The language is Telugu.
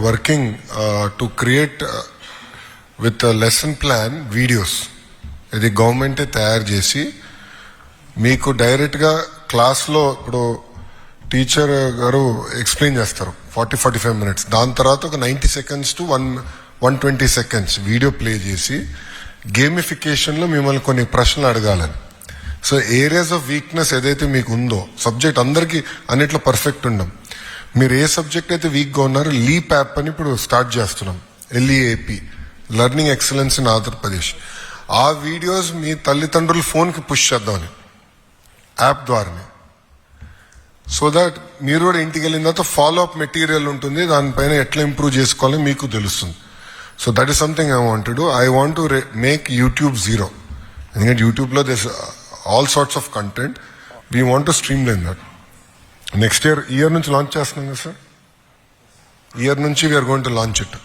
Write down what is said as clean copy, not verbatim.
working to create with a lesson plan videos. ఇది గవర్నమెంటే తయారు చేసి మీకు డైరెక్ట్గా క్లాస్లో ఇప్పుడు టీచర్ గారు ఎక్స్ప్లెయిన్ చేస్తారు 40-45 minutes. దాని తర్వాత ఒక 90 seconds to 120 seconds video play చేసి గేమిఫికేషన్లో మిమ్మల్ని కొన్ని ప్రశ్నలు అడగాలని. సో ఏరియాస్ ఆఫ్ వీక్నెస్ ఏదైతే మీకు ఉందో, సబ్జెక్ట్ అందరికీ అన్నిట్లో పర్ఫెక్ట్ ఉండం, మీరు ఏ సబ్జెక్ట్ అయితే వీక్గా ఉన్నారో లీప్ యాప్ అని ఇప్పుడు స్టార్ట్ చేస్తున్నాం. LEAP, learning excellence in Andhra Pradesh. ఆ వీడియోస్ మీ తల్లిదండ్రుల ఫోన్కి పుష్ చేద్దామని యాప్ ద్వారానే. సో దట్ మీరు కూడా ఇంటికి వెళ్ళిన తర్వాత ఫాలో అప్ మెటీరియల్ ఉంటుంది, దానిపైన ఎట్లా ఇంప్రూవ్ చేసుకోవాలో మీకు తెలుస్తుంది. So that is something I want to do. I want to make YouTube zero. ఎందుకంటే యూట్యూబ్లో this all sorts of content. We want to streamline that. Next year నుంచి లాంచ్ చేస్తున్నాం కదా సార్. ఇయర్ నుంచి we are going to launch it.